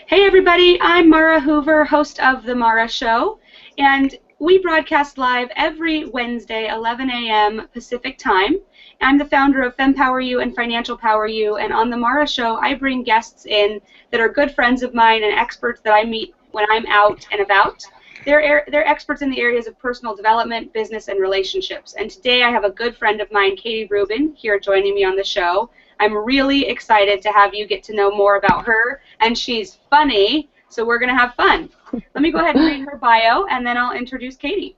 Hey everybody, I'm Mara Hoover, host of The Mara Show, and we broadcast live every Wednesday, 11 a.m. Pacific Time. I'm the founder of FemPower You and Financial Power You, and on The Mara Show, I bring guests in that are good friends of mine and experts that I meet when I'm out and about. They're experts in the areas of personal development, business, and relationships. And today I have a good friend of mine, Katie Rubin, here joining me on the show. I'm really excited to have you get to know more about her, and she's funny, so we're going to have fun. Let me go ahead and read her bio, and then I'll introduce Katie.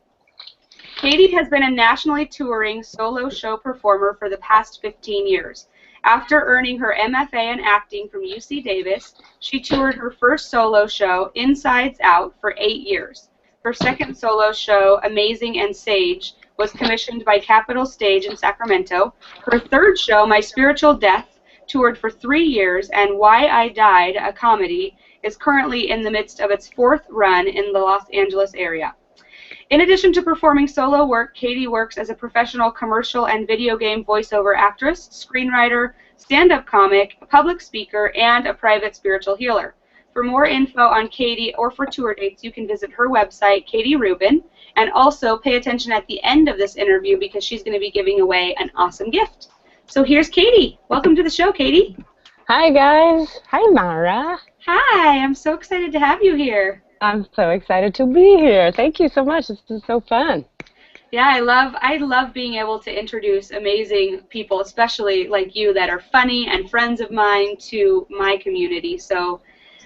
Katie has been a nationally touring solo show performer for the past 15 years. After earning her MFA in acting from UC Davis, she toured her first solo show, Insides Out, for 8 years. Her second solo show, Amazing and Sage, was commissioned by Capitol Stage in Sacramento. Her third show, My Spiritual Death, toured for 3 years, and Why I Died, a comedy, is currently in the midst of its fourth run in the Los Angeles area. In addition to performing solo work, Katie works as a professional commercial and video game voiceover actress, screenwriter, stand-up comic, public speaker, and a private spiritual healer. For more info on Katie or for tour dates, you can visit her website, Katie Rubin, and also pay attention at the end of this interview because she's going to be giving away an awesome gift. So here's Katie. Welcome to the show, Katie. Hi, guys. Hi, Mara. Hi. I'm so excited to have you here. I'm so excited to be here. Thank you so much. This is so fun. Yeah, I love being able to introduce amazing people, especially like you, that are funny and friends of mine to my community. So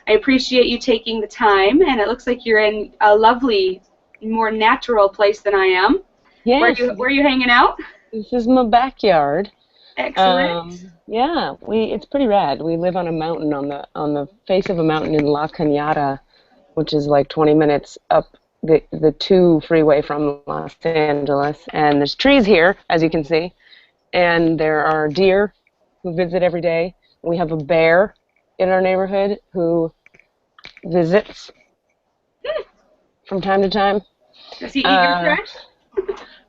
I appreciate you taking the time, and it looks like you're in a lovely, more natural place than I am. Yes. Where are you hanging out? This is my backyard. Excellent. Yeah, it's pretty rad. We live on a mountain, on the face of a mountain in La Cañada, which is like 20 minutes up the 2 freeway from Los Angeles. And there's trees here, as you can see, and there are deer who visit every day. We have a bear in our neighborhood who visits from time to time. Does he eat your trash?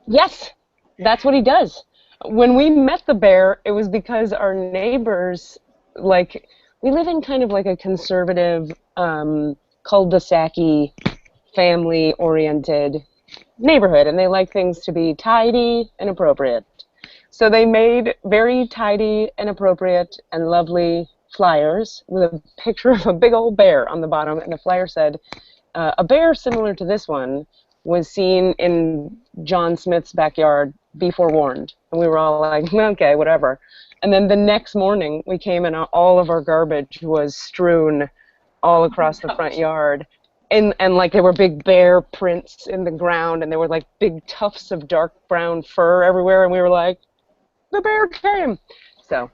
Yes, that's what he does. When we met the bear, it was because our neighbors, like, we live in kind of like a conservative, cul-de-sac-y, family-oriented neighborhood, and they like things to be tidy and appropriate. So they made very tidy and appropriate and lovely flyers with a picture of a big old bear on the bottom, and the flyer said, a bear similar to this one was seen in John Smith's backyard, be forewarned. And we were all like, okay, whatever. And then the next morning we came and all of our garbage was strewn all across the front yard. And like there were big bear prints in the ground, and there were like big tufts of dark brown fur everywhere, and we were like, the bear came. So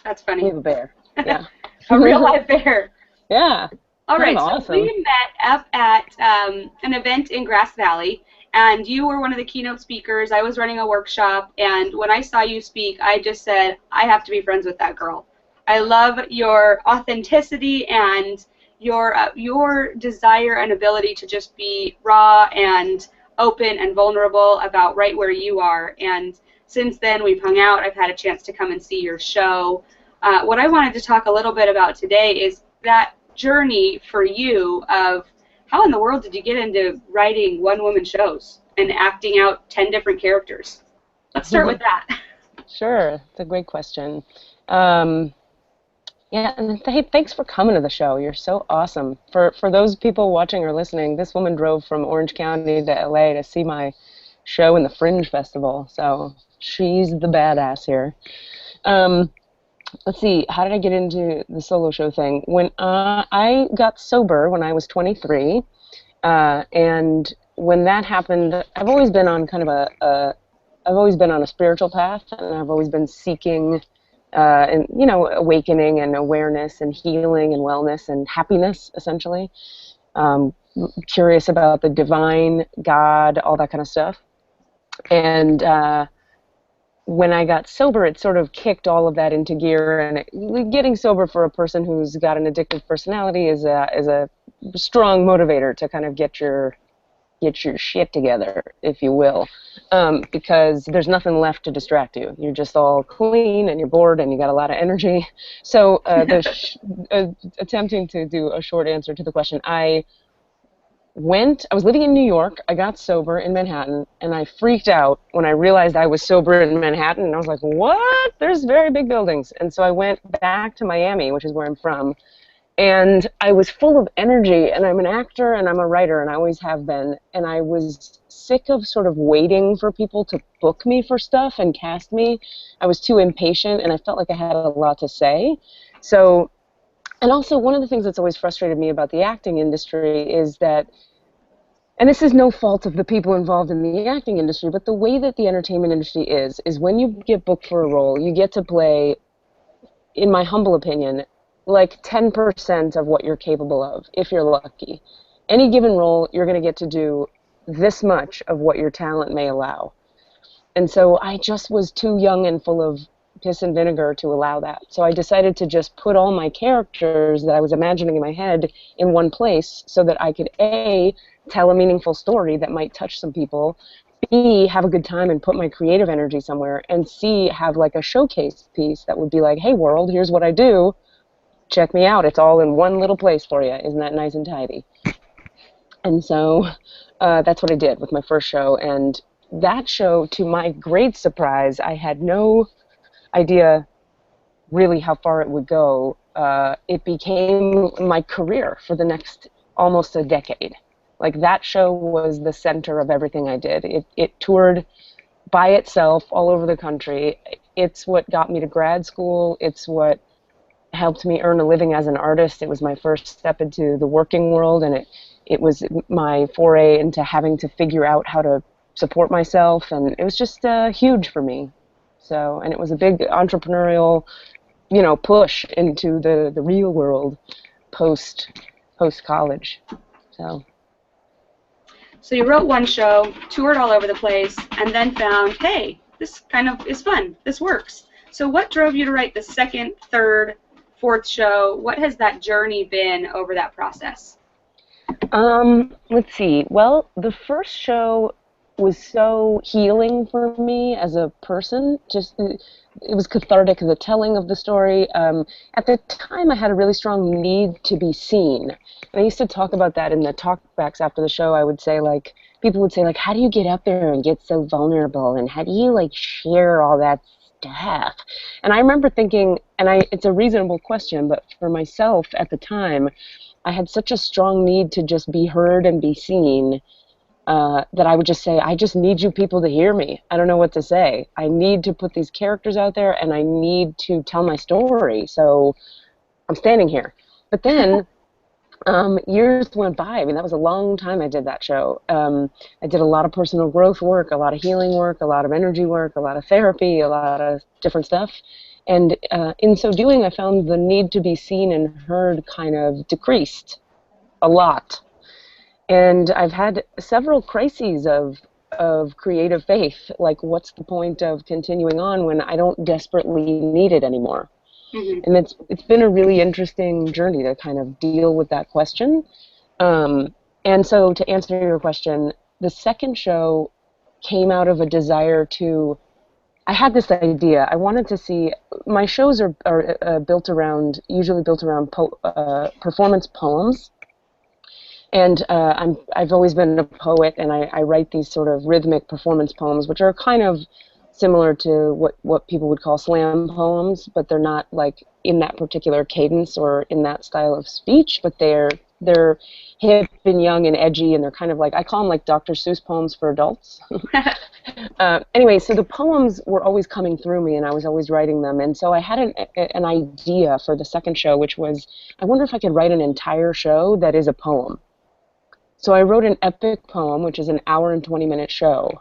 that's funny. We have a bear. Yeah. A real live bear. Yeah. All right, awesome. So we met up at an event in Grass Valley, and you were one of the keynote speakers. I was running a workshop, and when I saw you speak, I just said, I have to be friends with that girl. I love your authenticity and your desire and ability to just be raw and open and vulnerable about right where you are. And since then, we've hung out. I've had a chance to come and see your show. What I wanted to talk a little bit about today is that journey for you of how in the world did you get into writing one-woman shows and acting out 10 different characters? Let's start with that. Sure, it's a great question. Yeah, and hey, thanks for coming to the show. You're so awesome. For those people watching or listening, this woman drove from Orange County to LA to see my show in the Fringe Festival, so she's the badass here. Let's see, how did I get into the solo show thing? When I got sober when I was 23, and when that happened, I've always been on kind of I've always been on a spiritual path, and I've always been seeking, and awakening and awareness and healing and wellness and happiness, essentially. Curious about the divine, God, all that kind of stuff. And when I got sober, it sort of kicked all of that into gear. And getting sober for a person who's got an addictive personality is a strong motivator to kind of get your get your shit together, if you will, because there's nothing left to distract you. You're just all clean and you're bored and you got a lot of energy. So attempting to do a short answer to the question, I was living in New York, I got sober in Manhattan, and I freaked out when I realized I was sober in Manhattan, and I was like, what? There's very big buildings. And so I went back to Miami, which is where I'm from, and I was full of energy, and I'm an actor and I'm a writer, and I always have been, and I was sick of sort of waiting for people to book me for stuff and cast me. I was too impatient, and I felt like I had a lot to say. So, and also one of the things that's always frustrated me about the acting industry is that, and this is no fault of the people involved in the acting industry, but the way that the entertainment industry is when you get booked for a role, you get to play, in my humble opinion, like 10% of what you're capable of, if you're lucky. Any given role, you're going to get to do this much of what your talent may allow. And so I just was too young and full of piss and vinegar to allow that. So I decided to just put all my characters that I was imagining in my head in one place so that I could, A, tell a meaningful story that might touch some people, B, have a good time and put my creative energy somewhere, and C, have like a showcase piece that would be like, hey world, here's what I do. Check me out. It's all in one little place for you. Isn't that nice and tidy? And so that's what I did with my first show. And that show, to my great surprise, I had no idea really how far it would go. It became my career for the next almost a decade. Like, that show was the center of everything I did. It toured by itself all over the country. It's what got me to grad school. It's what helped me earn a living as an artist. It was my first step into the working world, and it was my foray into having to figure out how to support myself, and it was just huge for me. So, and it was a big entrepreneurial, push into the real world post college. So you wrote one show, toured all over the place, and then found, hey, this kind of is fun. This works. So what drove you to write the second, third, fourth show? What has that journey been over that process? Let's see. Well, the first show was so healing for me as a person. Just, it was cathartic, the telling of the story. At the time, I had a really strong need to be seen. And I used to talk about that in the talkbacks after the show. I would say, like, people would say, like, how do you get up there and get so vulnerable? And how do you, like, share all that stuff? And I remember thinking, it's a reasonable question, but for myself at the time, I had such a strong need to just be heard and be seen that I would just say, I just need you people to hear me. I don't know what to say. I need to put these characters out there, and I need to tell my story. So I'm standing here. But then years went by. I mean, that was a long time I did that show. I did a lot of personal growth work, a lot of healing work, a lot of energy work, a lot of therapy, a lot of different stuff. And in so doing, I found the need to be seen and heard kind of decreased a lot. And I've had several crises of creative faith. Like, what's the point of continuing on when I don't desperately need it anymore? Mm-hmm. And it's been a really interesting journey to kind of deal with that question. And so to answer your question, the second show came out of a desire to, I had this idea. I wanted to see, my shows are usually built around performance poems. And I've always been a poet, and I write these sort of rhythmic performance poems, which are kind of similar to what people would call slam poems, but they're not like in that particular cadence or in that style of speech, but they're hip and young and edgy, and they're kind of like, I call them like Dr. Seuss poems for adults. Anyway, so the poems were always coming through me, and I was always writing them, and so I had an idea for the second show, which was, I wonder if I could write an entire show that is a poem. So I wrote an epic poem, which is an hour and 20-minute show.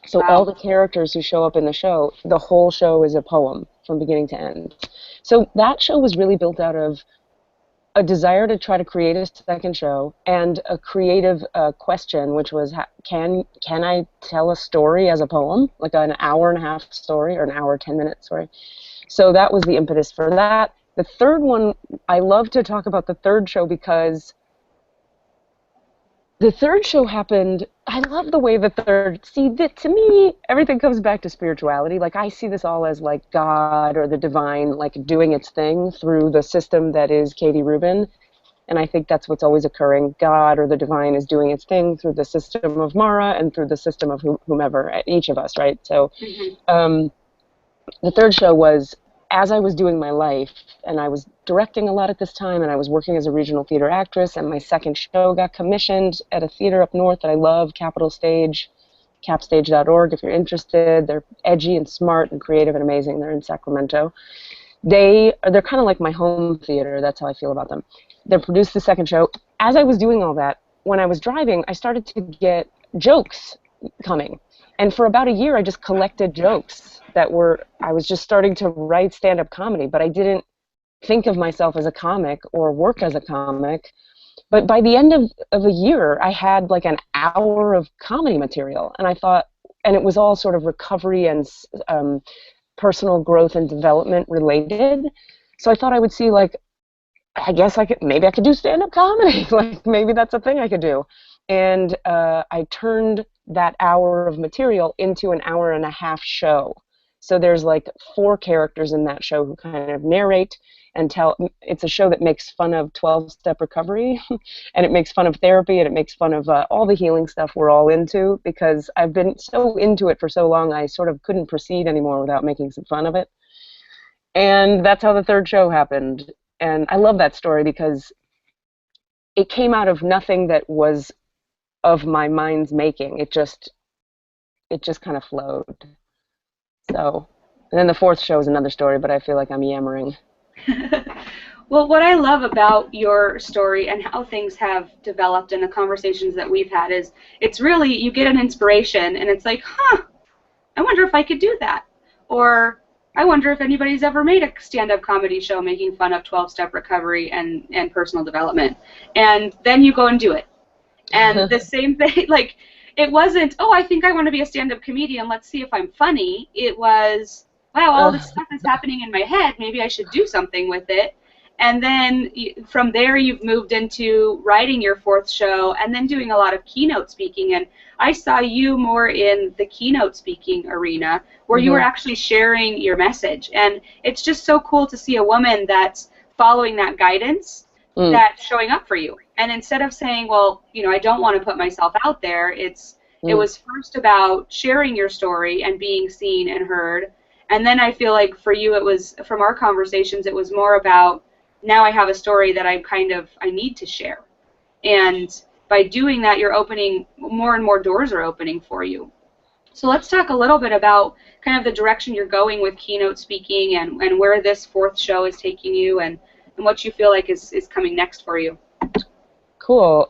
So wow. All the characters who show up in the show, the whole show is a poem from beginning to end. So that show was really built out of a desire to try to create a second show and a creative question, which was, can I tell a story as a poem, like an hour and a half story or an hour, 10-minute story? So that was the impetus for that. The third one, I love to talk about the third show because The third show happened, I love the way the third, see, to me, everything comes back to spirituality. Like, I see this all as, like, God or the divine, like, doing its thing through the system that is Katie Rubin. And I think that's what's always occurring. God or the divine is doing its thing through the system of Mara and through the system of whomever, each of us, right? So the third show was, as I was doing my life, and I was directing a lot at this time, and I was working as a regional theater actress, and my second show got commissioned at a theater up north that I love, Capital Stage, capstage.org if you're interested. They're edgy and smart and creative and amazing. They're in Sacramento. They're kind of like my home theater. That's how I feel about them. They produced the second show. As I was doing all that, when I was driving, I started to get jokes coming. And for about a year, I just collected jokes I was just starting to write stand-up comedy, but I didn't think of myself as a comic or work as a comic. But by the end of a year, I had like an hour of comedy material. And I thought, and it was all sort of recovery and personal growth and development related. So I thought I would see, like, I guess maybe I could do stand-up comedy. Like, maybe that's a thing I could do. And I turned that hour of material into an hour and a half show. So there's like 4 characters in that show who kind of narrate and tell. It's a show that makes fun of 12-step recovery, and it makes fun of therapy, and it makes fun of all the healing stuff we're all into, because I've been so into it for so long, I sort of couldn't proceed anymore without making some fun of it. And that's how the third show happened. And I love that story because it came out of nothing that was of my mind's making. It just kind of flowed. So, and then the fourth show is another story, but I feel like I'm yammering. Well, what I love about your story and how things have developed in the conversations that we've had is it's really, you get an inspiration and it's like, I wonder if I could do that. Or I wonder if anybody's ever made a stand-up comedy show making fun of 12-step recovery and personal development. And then you go and do it. And the same thing, like, it wasn't, I think I want to be a stand-up comedian, let's see if I'm funny. It was, wow, all this stuff is happening in my head, maybe I should do something with it. And then from there you've moved into writing your fourth show and then doing a lot of keynote speaking. And I saw you more in the keynote speaking arena where you were actually sharing your message. And it's just so cool to see a woman that's following that guidance, that's showing up for you. And instead of saying, well, I don't want to put myself out there, it was first about sharing your story and being seen and heard. And then I feel like for you, it was, from our conversations, it was more about, now I have a story that I need to share. And by doing that, you're opening, more and more doors are opening for you. So let's talk a little bit about kind of the direction you're going with keynote speaking and where this fourth show is taking you and what you feel like is coming next for you. Cool.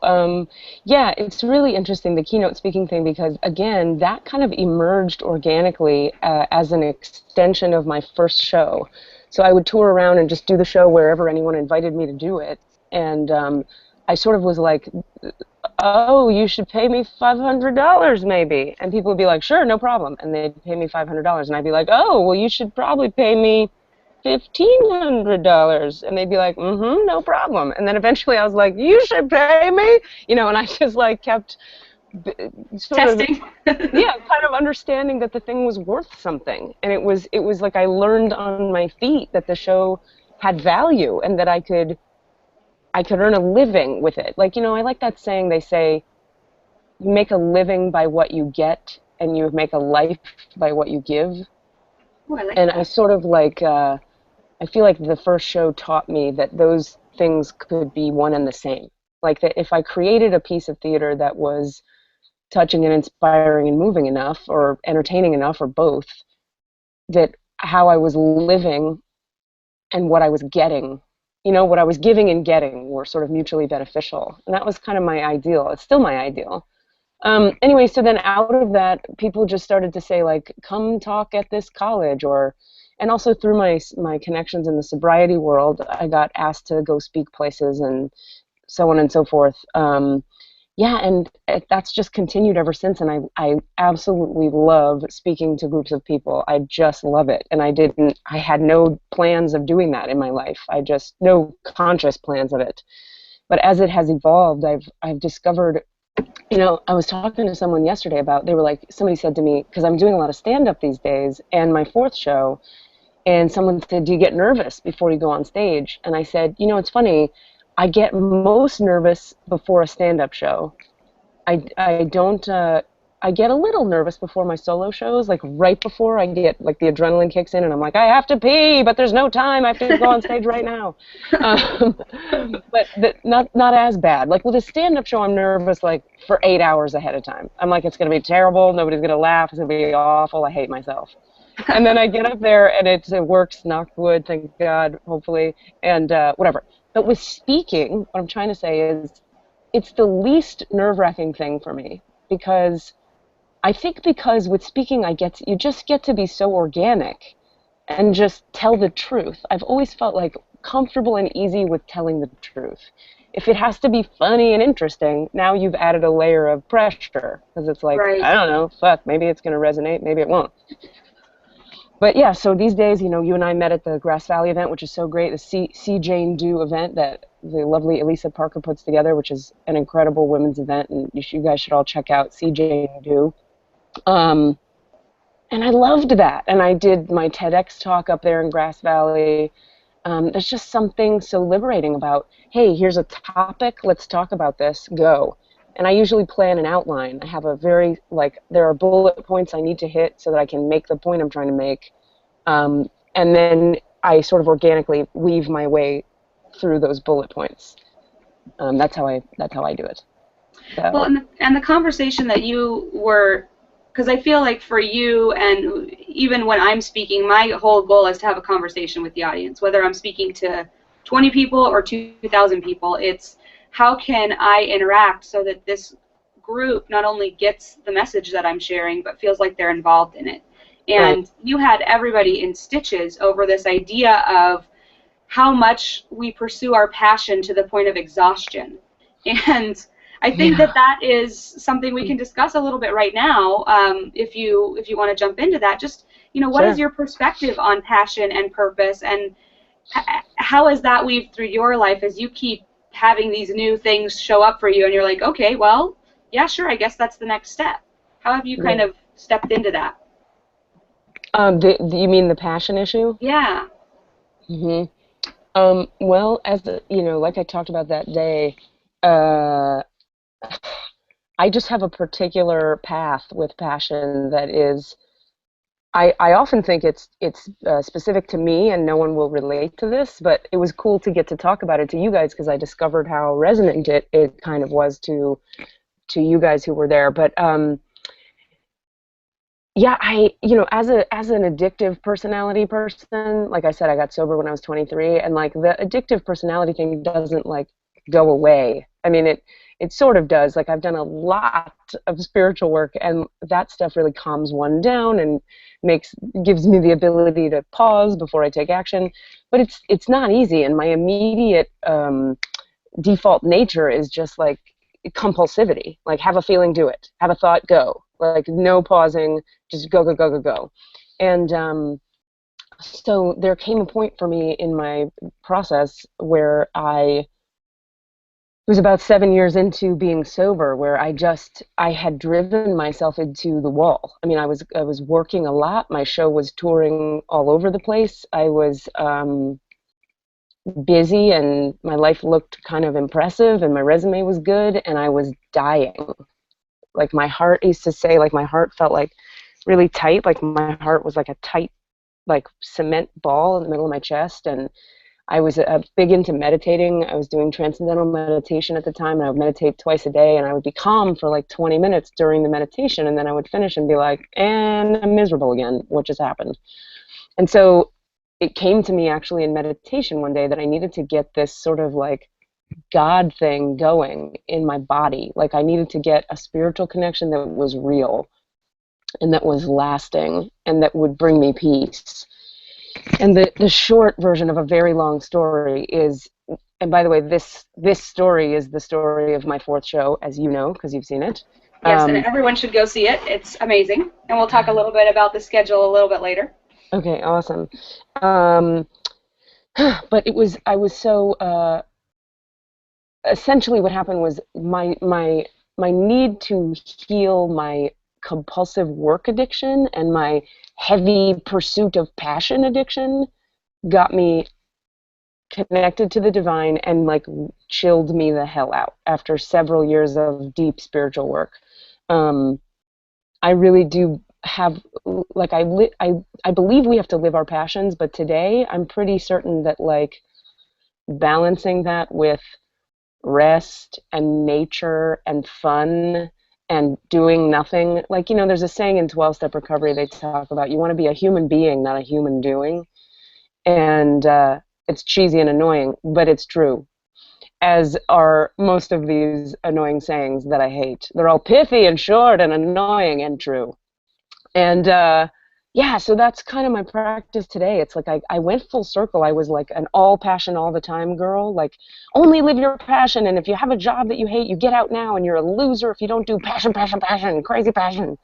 Yeah, it's really interesting, the keynote speaking thing, because, again, that kind of emerged organically as an extension of my first show. So I would tour around and just do the show wherever anyone invited me to do it. And I sort of was like, oh, you should pay me $500 maybe. And people would be like, sure, no problem. And they'd pay me $500. And I'd be like, oh, well, you should probably pay me $1,500, and they'd be like, no problem. And then eventually I was like, you should pay me, and I just like kept sort testing. Kind of understanding that the thing was worth something. And it was like I learned on my feet that the show had value and that I could earn a living with it. Like, I like that saying, they say, you make a living by what you get and you make a life by what you give. Oh, I like and that. I sort of like I feel like the first show taught me that those things could be one and the same. Like that if I created a piece of theater that was touching and inspiring and moving enough, or entertaining enough, or both, that how I was living and what I was getting, what I was giving and getting were sort of mutually beneficial. And that was kind of my ideal. It's still my ideal. Anyway, so then out of that, people just started to say, like, come talk at this college, and also through my connections in the sobriety world, I got asked to go speak places and so on and so forth. And that's just continued ever since, and I absolutely love speaking to groups of people. I just love it, and I had no plans of doing that in my life. No conscious plans of it. But as it has evolved, I've discovered I was talking to someone yesterday about, they were like, somebody said to me, because I'm doing a lot of stand-up these days, and my fourth show, and someone said, do you get nervous before you go on stage? And I said, it's funny, I get most nervous before a stand-up show. I don't, I get a little nervous before my solo shows, like right before I get, like the adrenaline kicks in and I'm like, I have to pee, but there's no time, I have to go on stage right now. Um, but not as bad. Like with a stand-up show, I'm nervous like for 8 hours ahead of time. I'm like, it's going to be terrible, nobody's going to laugh, it's going to be awful, I hate myself. And then I get up there and it works, knock wood, thank God, hopefully, and whatever. But with speaking, what I'm trying to say is it's the least nerve-wracking thing for me because I think because with speaking you just get to be so organic and just tell the truth. I've always felt like comfortable and easy with telling the truth. If it has to be funny and interesting, now you've added a layer of pressure because it's like, Right. I don't know, fuck, maybe it's going to resonate, maybe it won't. But yeah, so these days, you and I met at the Grass Valley event, which is so great, the See Jane Do event that the lovely Elisa Parker puts together, which is an incredible women's event, and you guys should all check out See Jane Do. Um, and I loved that. And I did my TEDx talk up there in Grass Valley. There's just something so liberating about, hey, here's a topic, let's talk about this, go. And I usually plan an outline. I have a very, there are bullet points I need to hit so that I can make the point I'm trying to make. And then I sort of organically weave my way through those bullet points. That's how I do it. So. Well, and the conversation that you were, because I feel like for you and even when I'm speaking, my whole goal is to have a conversation with the audience, whether I'm speaking to 20 people or 2,000 people. It's how can I interact so that this group not only gets the message that I'm sharing, but feels like they're involved in it. And Right. you had everybody in stitches over this idea of how much we pursue our passion to the point of exhaustion. And I think Yeah. that is something we can discuss a little bit right now, if you want to jump into that. Just, what is Sure. your perspective on passion and purpose, and how has that weaved through your life as you keep having these new things show up for you, and you're like, okay, well, yeah, sure, I guess that's the next step. How have you kind Yeah. of stepped into that? You mean the passion issue? Yeah. Hmm. Well, like I talked about that day, uh, I just have a particular path with passion that is. I often think it's specific to me, and no one will relate to this. But it was cool to get to talk about it to you guys because I discovered how resonant it kind of was to you guys who were there. But yeah, as an addictive personality person, like I said, I got sober when I was 23, and like the addictive personality thing doesn't like go away. I mean, it sort of does. Like I've done a lot of spiritual work, and that stuff really calms one down and gives me the ability to pause before I take action. But it's not easy, and my immediate default nature is just like compulsivity. Like have a feeling, do it. Have a thought, go. Like no pausing, just go, go, go, go, go. And so there came a point for me in my process where it was about 7 years into being sober, where I had driven myself into the wall. I mean, I was working a lot. My show was touring all over the place. I was busy, and my life looked kind of impressive, and my resume was good, and I was dying. Like my heart used to say, like my heart felt like really tight, like my heart was like a tight, like cement ball in the middle of my chest. And I was big into meditating. I was doing transcendental meditation at the time, and I would meditate twice a day, and I would be calm for like 20 minutes during the meditation, and then I would finish and be like, and I'm miserable again. What just happened? And so it came to me actually in meditation one day that I needed to get this sort of like God thing going in my body. Like I needed to get a spiritual connection that was real and that was lasting and that would bring me peace. And the short version of a very long story is, and by the way, this story is the story of my fourth show, as you know, because you've seen it. Yes, and everyone should go see it. It's amazing. And we'll talk a little bit about the schedule a little bit later. Okay, awesome. But I was so essentially what happened was my my need to heal my compulsive work addiction and my heavy pursuit of passion addiction got me connected to the divine and like chilled me the hell out after several years of deep spiritual work. I really do have like I believe we have to live our passions, but today I'm pretty certain that like balancing that with rest and nature and fun and doing nothing, like, you know, there's a saying in 12-step recovery, they talk about you want to be a human being, not a human doing. And it's cheesy and annoying, but it's true, as are most of these annoying sayings that I hate. They're all pithy and short and annoying and true. And yeah, so that's kind of my practice today. It's like I went full circle. I was like an all passion all the time girl, like only live your passion. And if you have a job that you hate, you get out now, and you're a loser if you don't do passion, passion, passion, crazy passion.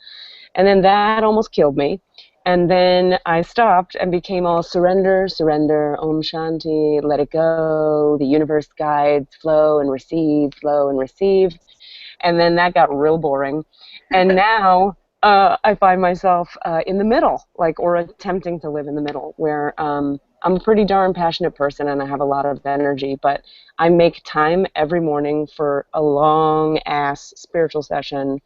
And then that almost killed me. And then I stopped and became all surrender, surrender, Om Shanti, let it go, the universe guides, flow and receive, flow and receive. And then that got real boring. And now I find myself in the middle, like, or attempting to live in the middle, where I'm a pretty darn passionate person and I have a lot of energy, but I make time every morning for a long-ass spiritual session.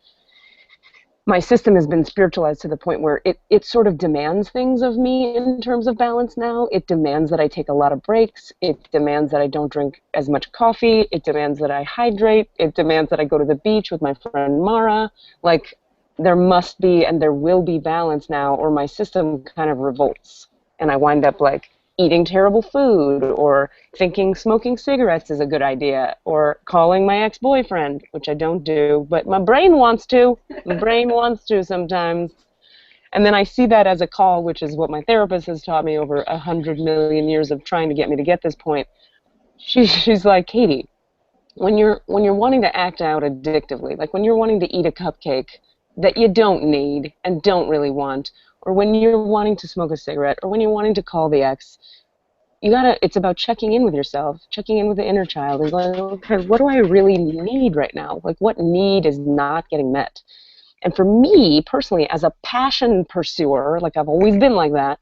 My system has been spiritualized to the point where it sort of demands things of me in terms of balance now. It demands that I take a lot of breaks. It demands that I don't drink as much coffee. It demands that I hydrate. It demands that I go to the beach with my friend Mara. Like, there must be and there will be balance now, or my system kind of revolts. And I wind up like eating terrible food, or thinking smoking cigarettes is a good idea, or calling my ex-boyfriend, which I don't do, but my brain wants to. My brain wants to sometimes. And then I see that as a call, which is what my therapist has taught me over 100 million years of trying to get me to get this point. She's like, Katie, when you're wanting to act out addictively, like when you're wanting to eat a cupcake that you don't need and don't really want, or when you're wanting to smoke a cigarette, or when you're wanting to call the ex, it's about checking in with yourself, checking in with the inner child, and going, okay, what do I really need right now? Like, what need is not getting met? And for me, personally, as a passion pursuer, like I've always been like that,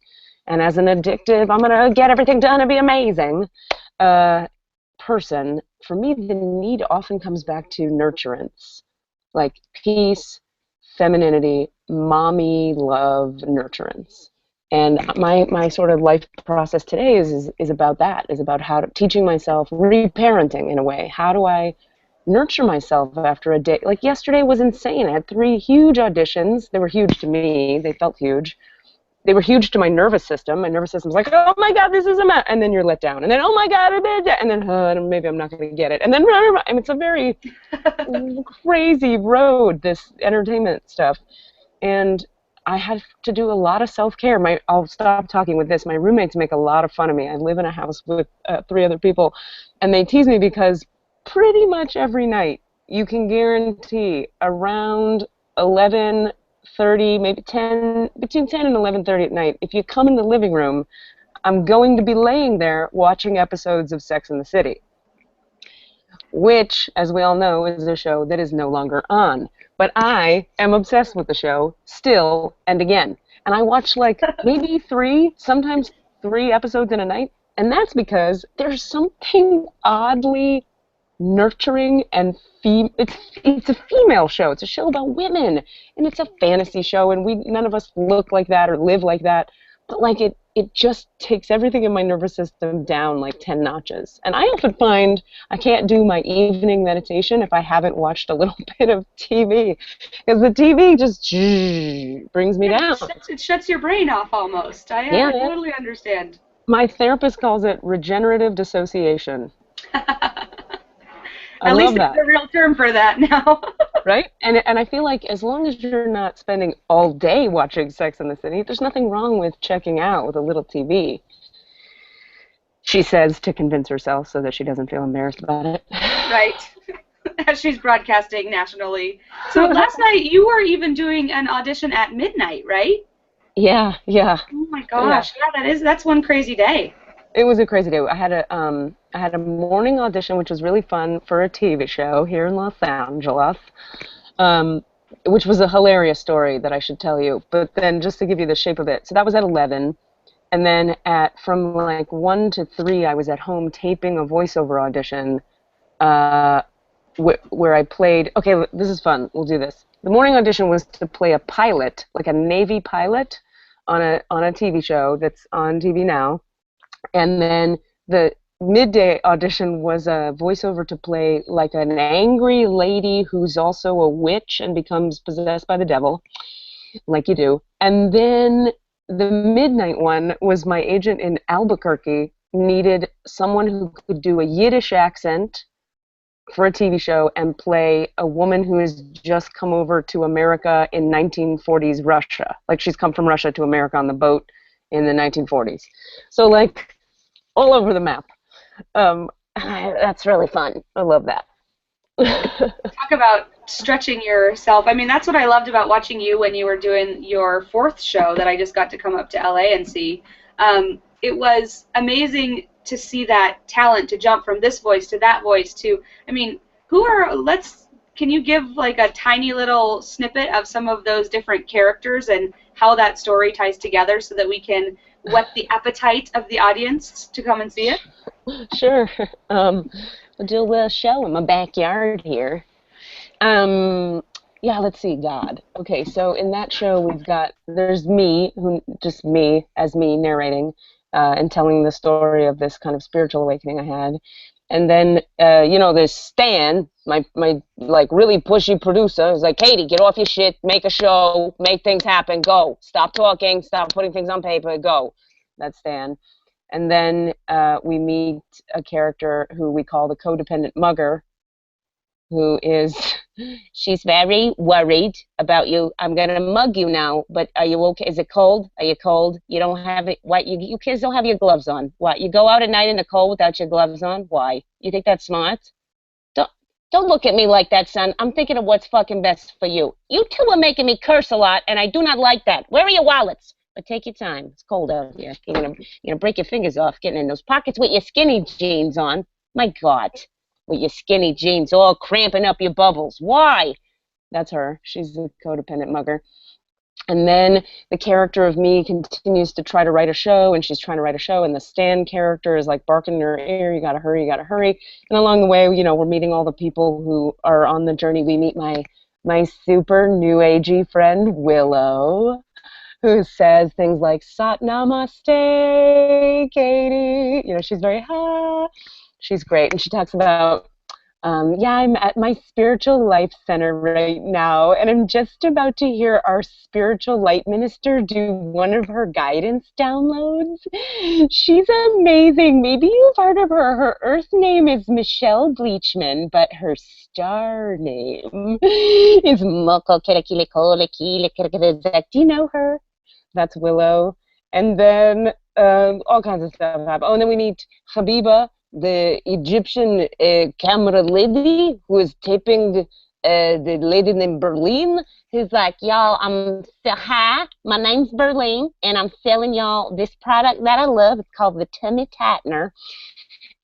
and as an addictive, I'm going to get everything done and be amazing person, for me, the need often comes back to nurturance, like peace, femininity, mommy love, nurturance. And my sort of life process today is about that, is about teaching myself, reparenting in a way. How do I nurture myself after a day? Like yesterday was insane. I had 3 huge auditions. They were huge to me. They felt huge. They were huge to my nervous system. My nervous system's like, oh my God, this is a mess. And then you're let down. And then, oh my God, and then maybe I'm not going to get it. And then, I mean, it's a very crazy road, this entertainment stuff. And I had to do a lot of self-care. I'll stop talking with this. My roommates make a lot of fun of me. I live in a house with 3 other people, and they tease me because pretty much every night you can guarantee around 11:30, maybe 10, between 10 and 11:30 at night, if you come in the living room, I'm going to be laying there watching episodes of Sex and the City, which, as we all know, is a show that is no longer on. But I am obsessed with the show still and again. And I watch like maybe 3, sometimes 3 episodes in a night. And that's because there's something oddly nurturing and it's a female show. It's a show about women. And it's a fantasy show, and none of us look like that or live like that. But like it just takes everything in my nervous system down like 10 notches. And I often find I can't do my evening meditation if I haven't watched a little bit of TV, because the TV just brings me down. It shuts your brain off almost. I totally understand. My therapist calls it regenerative dissociation. At least there's a real term for that now. Right? And I feel like as long as you're not spending all day watching Sex and the City, there's nothing wrong with checking out with a little TV. She says, to convince herself so that she doesn't feel embarrassed about it. Right. As she's broadcasting nationally. So last night you were even doing an audition at midnight, right? Yeah. Oh my gosh. Yeah, that's one crazy day. It was a crazy day. I had I had a morning audition, which was really fun for a TV show here in Los Angeles, um, which was a hilarious story that I should tell you. But then just to give you the shape of it, so that was at 11. And then from like 1 to 3, I was at home taping a voiceover audition where I played, okay, this is fun, we'll do this. The morning audition was to play a pilot, like a Navy pilot on a TV show that's on TV now. And then the midday audition was a voiceover to play like an angry lady who's also a witch and becomes possessed by the devil, like you do. And then the midnight one was my agent in Albuquerque needed someone who could do a Yiddish accent for a TV show and play a woman who has just come over to America in 1940s Russia. Like she's come from Russia to America on the boat in the 1940s. So like all over the map. That's really fun. I love that. Talk about stretching yourself. I mean, that's what I loved about watching you when you were doing your 4th show that I just got to come up to LA and see. It was amazing to see that talent to jump from this voice to that voice to, I mean, can you give like a tiny little snippet of some of those different characters and how that story ties together so that we can whet the appetite of the audience to come and see it? Sure. We'll do a little show in my backyard here. Yeah, let's see, God. Okay, so in that show there's me, just me as me narrating and telling the story of this kind of spiritual awakening I had. And then, there's Stan, my like really pushy producer, who's like, Katie, get off your shit, make a show, make things happen, go. Stop talking, stop putting things on paper, go. That's Stan. And then we meet a character who we call the codependent mugger, who is, she's very worried about you. I'm going to mug you now, but are you okay? Is it cold? Are you cold? You don't have it. What? You kids don't have your gloves on. What? You go out at night in the cold without your gloves on? Why? You think that's smart? Don't look at me like that, son. I'm thinking of what's fucking best for you. You two are making me curse a lot, and I do not like that. Where are your wallets? But take your time. It's cold out here. You're gonna break your fingers off getting in those pockets with your skinny jeans on. My God. With your skinny jeans all cramping up your bubbles. Why? That's her. She's the codependent mugger. And then the character of me continues to try to write a show, and she's trying to write a show, and the Stan character is like barking in her ear, you gotta hurry, you gotta hurry. And along the way, we're meeting all the people who are on the journey. We meet my super new agey friend, Willow, who says things like, Sat Namaste, Katie. She's very, she's great. And she talks about, I'm at my spiritual life center right now, and I'm just about to hear our spiritual light minister do one of her guidance downloads. She's amazing. Maybe you've heard of her. Her Earth name is Michelle Bleachman, but her star name is Moko Kerekile. Do you know her? That's Willow. And then all kinds of stuff happen. Oh, and then we meet Habiba, the Egyptian camera lady who is taping the lady named Berlin. Who's like, y'all, hi, my name's Berlin, and I'm selling y'all this product that I love. It's called the Tummy Tightener.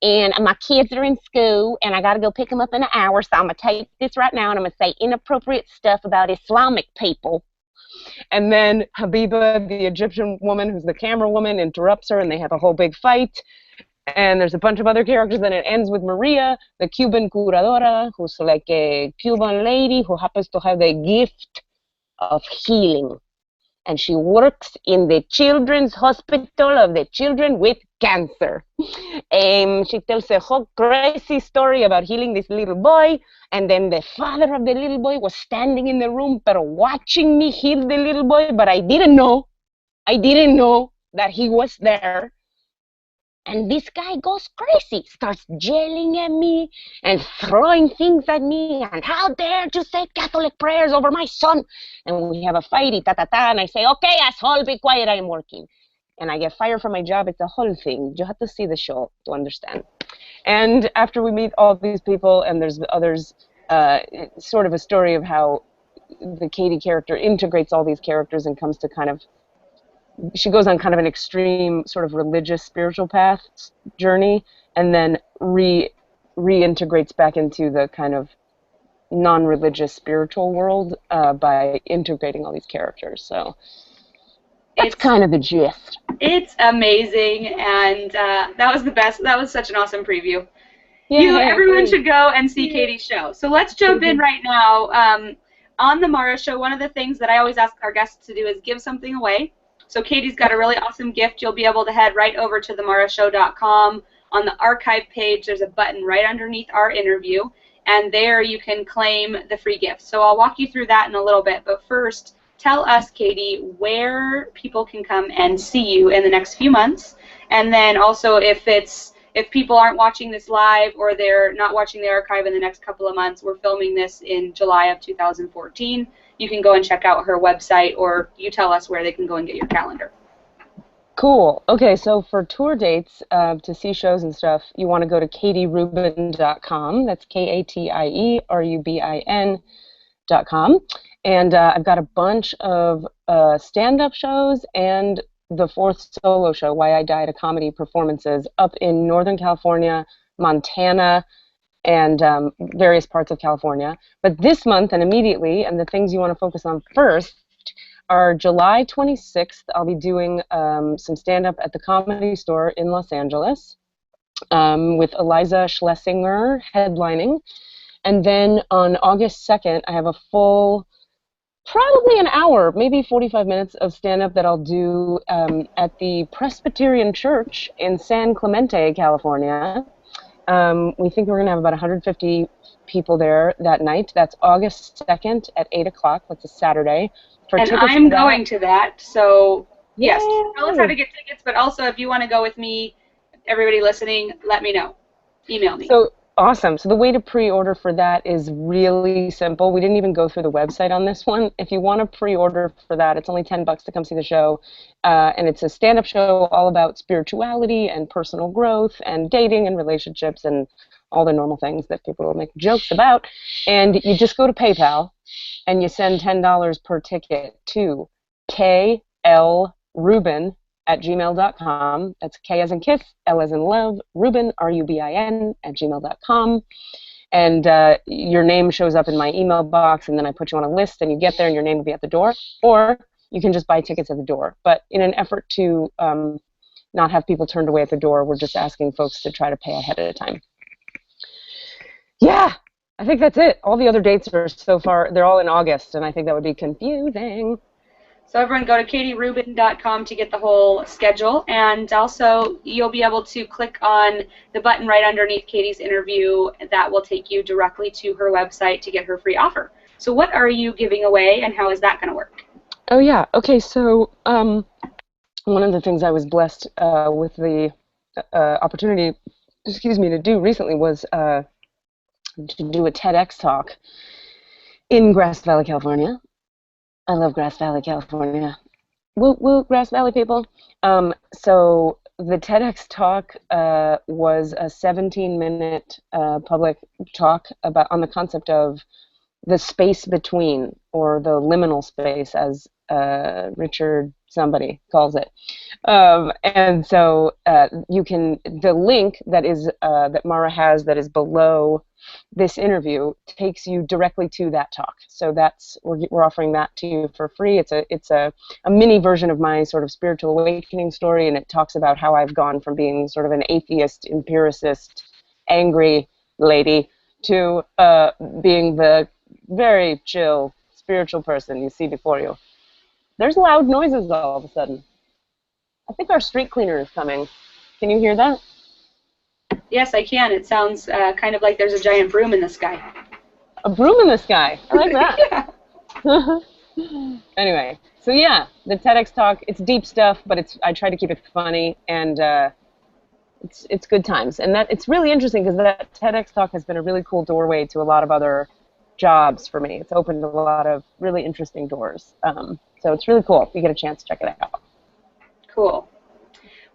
And my kids are in school, and I got to go pick them up in an hour, so I'm going to take this right now, and I'm going to say inappropriate stuff about Islamic people. And then Habiba, the Egyptian woman who's the camera woman, interrupts her, and they have a whole big fight. And there's a bunch of other characters, and it ends with Maria, the Cuban curadora, who's like a Cuban lady who happens to have the gift of healing. And she works in the children's hospital of the children with cancer. She tells a whole crazy story about healing this little boy, and then the father of the little boy was standing in the room but watching me heal the little boy, but I didn't know that he was there. And this guy goes crazy, starts yelling at me and throwing things at me, and how dare you say Catholic prayers over my son? And we have a fighty, and I say, okay, asshole, be quiet, I am working. And I get fired from my job. It's a whole thing. You have to see the show to understand. And after we meet all these people, and there's others, it's sort of a story of how the Katie character integrates all these characters and comes to kind of she goes on kind of an extreme sort of religious spiritual path journey, and then reintegrates back into the kind of non-religious spiritual world by integrating all these characters. So that's kind of the gist. It's amazing, and that was the best. That was such an awesome preview. Yeah, everyone should go and see Katie's show. So let's jump in right now. On the Mara Show, one of the things that I always ask our guests to do is give something away. So Katie's got a really awesome gift. You'll be able to head right over to themarashow.com. On the archive page, there's a button right underneath our interview, and there you can claim the free gift. So I'll walk you through that in a little bit. But first, tell us, Katie, where people can come and see you in the next few months, and then also if people aren't watching this live or they're not watching the archive in the next couple of months, we're filming this in July of 2014. You can go and check out her website, or you tell us where they can go and get your calendar. Cool. Okay, so for tour dates, to see shows and stuff, you want to go to katierubin.com. That's KATIERUBIN.com. And I've got a bunch of stand-up shows and the fourth solo show, Why I Died, a comedy performances up in Northern California, Montana, and various parts of California. But this month and immediately, and the things you want to focus on first, are July 26th. I'll be doing some stand-up at the Comedy Store in Los Angeles with Eliza Schlesinger headlining. And then on August 2nd, I have a full, probably an hour, maybe 45 minutes of stand-up that I'll do at the Presbyterian Church in San Clemente, California. We think we're going to have about 150 people there that night. That's August 2nd at 8 o'clock. That's a Saturday. And I'm going to that, so yes, tell us how to get tickets, but also if you want to go with me, everybody listening, let me know. Email me. So awesome. So the way to pre-order for that is really simple. We didn't even go through the website on this one. If you want to pre-order for that, it's only $10 to come see the show, and it's a stand-up show all about spirituality and personal growth and dating and relationships and all the normal things that people will make jokes about. And you just go to PayPal and you send $10 per ticket to klrubin@gmail.com. That's K as in kiss, L as in love, Rubin, RUBIN, @gmail.com. And your name shows up in my email box, and then I put you on a list, and you get there, and your name will be at the door. Or you can just buy tickets at the door. But in an effort to not have people turned away at the door, we're just asking folks to try to pay ahead of time. Yeah, I think that's it. All the other dates are so far, they're all in August, and I think that would be confusing. So everyone go to katierubin.com to get the whole schedule, and also you'll be able to click on the button right underneath Katie's interview that will take you directly to her website to get her free offer. So what are you giving away, and how is that going to work? Oh yeah, okay, so one of the things I was blessed with the opportunity, to do recently was to do a TEDx talk in Grass Valley, California. I love Grass Valley, California. Woo, woo, Grass Valley people. So the TEDx talk was a 17-minute public talk on the concept of the space between, or the liminal space, as Richard somebody calls it. And so the link that is that Mara has that is below this interview takes you directly to that talk. So we're offering that to you for free. It's a mini version of my sort of spiritual awakening story, and it talks about how I've gone from being sort of an atheist, empiricist, angry lady to being the very chill spiritual person you see before you. There's loud noises all of a sudden. I think our street cleaner is coming. Can you hear that? Yes, I can. It sounds kind of like there's a giant broom in the sky. A broom in the sky. I like that. Yeah. Anyway, so yeah, the TEDx talk, it's deep stuff, but I try to keep it funny, and it's good times. And it's really interesting because that TEDx talk has been a really cool doorway to a lot of other jobs for me. It's opened a lot of really interesting doors. So it's really cool. If you get a chance, check it out. Cool.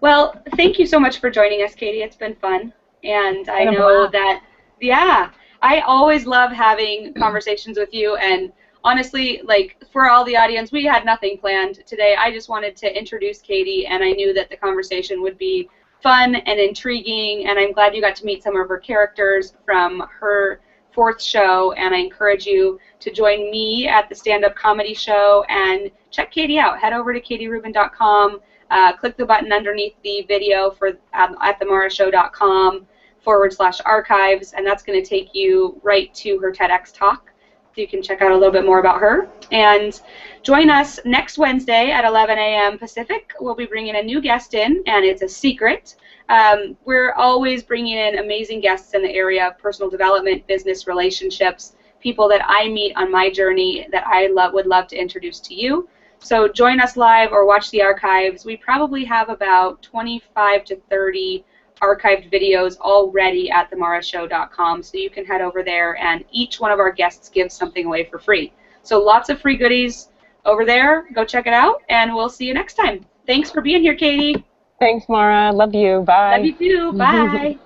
Well, thank you so much for joining us, Katie. It's been fun. And I know that, yeah, I always love having conversations with you, and honestly, like, for all the audience, we had nothing planned today. I just wanted to introduce Katie, and I knew that the conversation would be fun and intriguing, and I'm glad you got to meet some of her characters from her 4th show, and I encourage you to join me at the stand-up comedy show and check Katie out. Head over to katierubin.com, click the button underneath the video for at themarashow.com/archives, and that's going to take you right to her TEDx talk. So you can check out a little bit more about her. And join us next Wednesday at 11 a.m. Pacific. We'll be bringing a new guest in, and it's a secret. We're always bringing in amazing guests in the area of personal development, business relationships, people that I meet on my journey that I would love to introduce to you. So join us live or watch the archives. We probably have about 25 to 30 archived videos already at themarashow.com, so you can head over there, and each one of our guests gives something away for free. So lots of free goodies over there. Go check it out, and we'll see you next time. Thanks for being here, Katie. Thanks, Mara. Love you. Bye. Love you too. Bye.